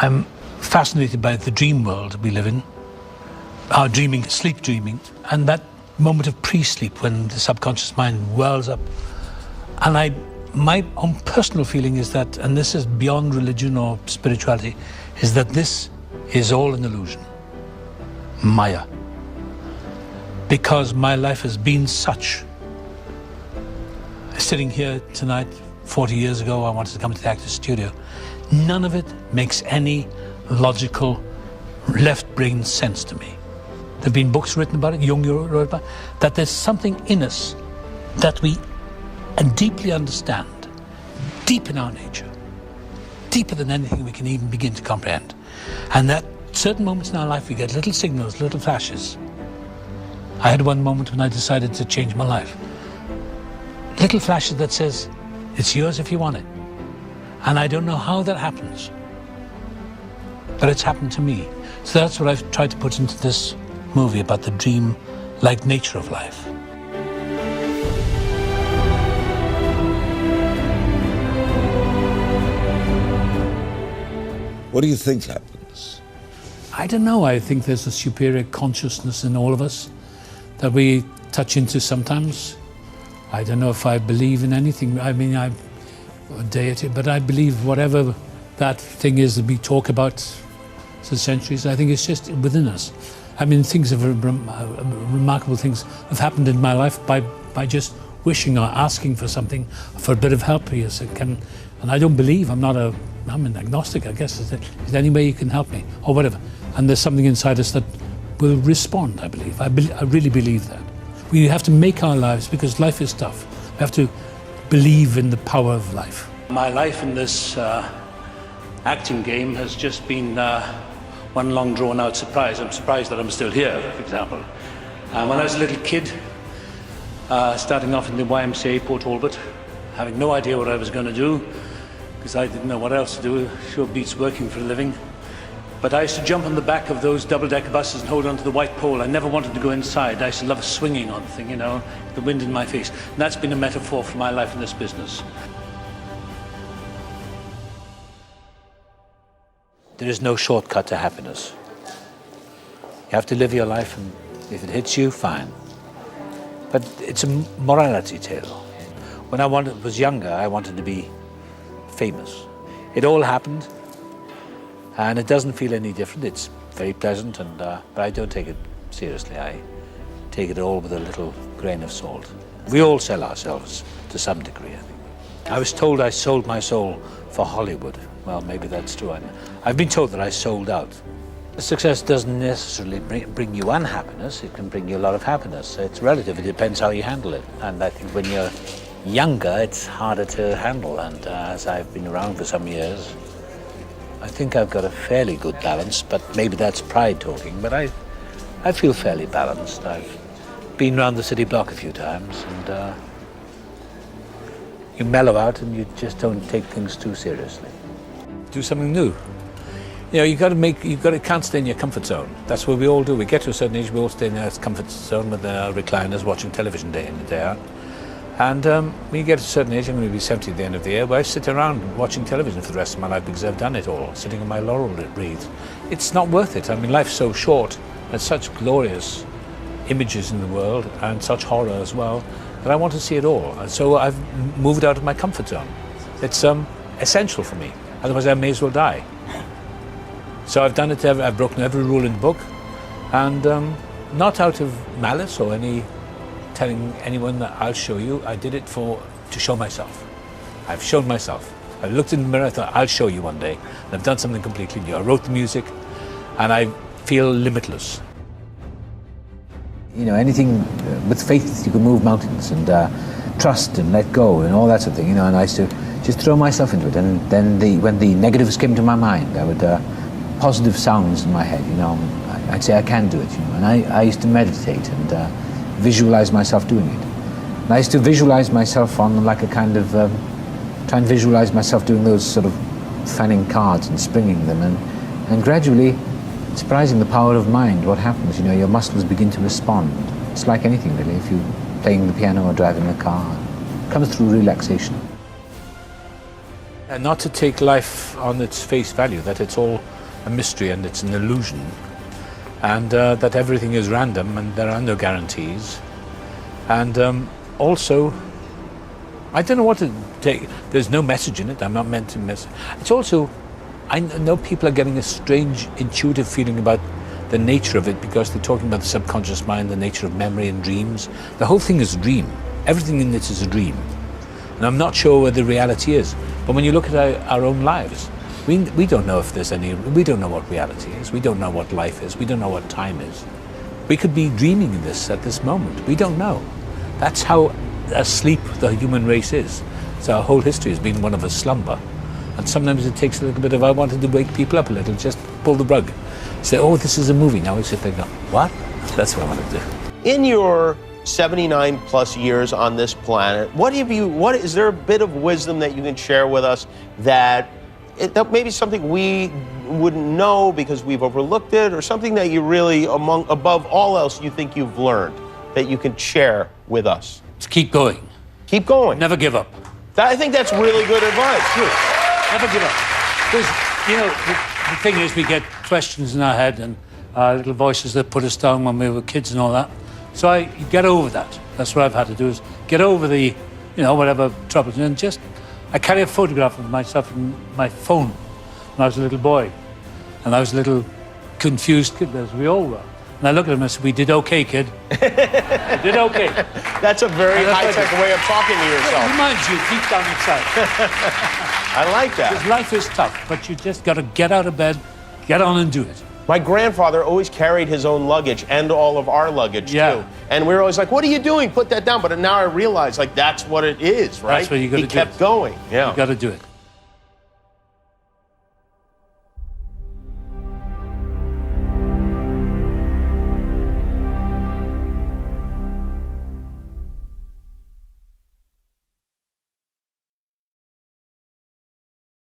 I'm fascinated by the dream world we live in, our dreaming, sleep dreaming, and that moment of pre-sleep when the subconscious mind whirls up. And my own personal feeling is that, and this is beyond religion or spirituality, is that this is all an illusion, Maya. Because my life has been such. Sitting here tonight, 40 years ago, I wanted to come to the Actors Studio. None of it makes any logical left-brain sense to me. There have been books written about it, Jung wrote about it, that there's something in us that we deeply understand, deep in our nature, deeper than anything we can even begin to comprehend. And that certain moments in our life we get little signals, little flashes. I had one moment when I decided to change my life. Little flashes that says, it's yours if you want it. And I don't know how that happens, but it's happened to me. So that's what I've tried to put into this movie about the dream-like nature of life. What do you think happens? I don't know. I think there's a superior consciousness in all of us that we touch into sometimes. I don't know if I believe in anything. I mean, I'm a deity, but I believe whatever that thing is that we talk about for centuries, I think it's just within us. I mean, remarkable things have happened in my life by just wishing or asking for something, for a bit of help. And I don't believe, I'm an agnostic, I guess. Is there any way you can help me, or whatever? And there's something inside us that will respond, I believe. I really believe that. We have to make our lives, because life is tough. We have to believe in the power of life. My life in this acting game has just been one long drawn-out surprise. I'm surprised that I'm still here, for example. When I was a little kid, starting off in the YMCA, Port Talbot, having no idea what I was going to do, because I didn't know what else to do, sure beats working for a living. But I used to jump on the back of those double-decker buses and hold onto the white pole. I never wanted to go inside. I used to love swinging on the thing, you know, the wind in my face. And that's been a metaphor for my life in this business. There is no shortcut to happiness. You have to live your life, and if it hits you, fine. But it's a morality tale. When I was younger, I wanted to be famous. It all happened, and it doesn't feel any different. It's very pleasant, but I don't take it seriously. I take it all with a little grain of salt. We all sell ourselves to some degree, I think. I was told I sold my soul for Hollywood. Well, maybe that's true. I've been told that I sold out. Success doesn't necessarily bring you unhappiness. It can bring you a lot of happiness. It's relative. It depends how you handle it. And I think when you're younger, it's harder to handle. And as I've been around for some years, I think I've got a fairly good balance, but maybe that's pride talking. But I feel fairly balanced. I've been around the city block a few times, and you mellow out and you just don't take things too seriously. Do something new. You know, you can't stay in your comfort zone. That's what we all do. We get to a certain age, we all stay in our comfort zone with our recliners, watching television day in and day out. And when you get to a certain age, I'm going to be 70 at the end of the year, where I sit around watching television for the rest of my life because I've done it all, sitting on my laurel wreath. It's not worth it. I mean, life's so short. There's such glorious images in the world, and such horror as well, that I want to see it all. And so I've moved out of my comfort zone. It's essential for me. Otherwise, I may as well die. So I've done it. I've broken every rule in the book, and not out of malice or any telling anyone that I'll show you. I did it to show myself. I've shown myself. I looked in the mirror. I thought, I'll show you one day. And I've done something completely new. I wrote the music, and I feel limitless. You know, anything with faith, you can move mountains, and trust and let go and all that sort of thing. You know, and I used to just throw myself into it. And then when the negatives came to my mind, I would positive sounds in my head. You know, I'd say I can do it. You know, and I used to meditate and visualize myself doing it. And I used to visualize myself on like a kind of try and visualize myself doing those sort of fanning cards and springing them, and gradually, surprising the power of mind. What happens? You know, your muscles begin to respond. It's like anything really. If you're playing the piano or driving a car, it comes through relaxation. And not to take life on its face value, that it's all a mystery and it's an illusion, and that everything is random and there are no guarantees. And also, I don't know what to take. There's no message in it. I'm not meant to miss. It's also, I know people are getting a strange intuitive feeling about the nature of it because they're talking about the subconscious mind, the nature of memory and dreams. The whole thing is a dream. Everything in it is a dream. And I'm not sure where the reality is. But when you look at our own lives, we don't know if there's any, we don't know what reality is. We don't know what life is. We don't know what time is. We could be dreaming this at this moment. We don't know. That's how asleep the human race is. So our whole history has been one of a slumber. And sometimes it takes a little bit of, I wanted to wake people up a little, just pull the rug. Say, oh, this is a movie. Now we sit there and go, what? That's what I want to do. In your 79 plus years on this planet, what is there a bit of wisdom that you can share with us that maybe something we wouldn't know because we've overlooked it, or something that you really, above all else, you think you've learned that you can share with us? Just keep going. Keep going. Never give up. I think that's really good advice, too. Never give up. Because, you know, the thing is, we get questions in our head and little voices that put us down when we were kids and all that. So I get over that. That's what I've had to do, is get over the, you know, whatever troubles. And just, I carry a photograph of myself in my phone when I was a little boy. And I was a little confused kid, as we all were. And I look at him and I said, we did okay, kid. We did okay. That's a very high-tech way of talking to yourself. It reminds you deep down inside. I like that. Because life is tough, but you just got to get out of bed, get on and do it. My grandfather always carried his own luggage and all of our luggage, too. And we were always like, what are you doing? Put that down. But now I realize, like, that's what it is, right? That's what you got to do. He kept going. Yeah. You got to do it.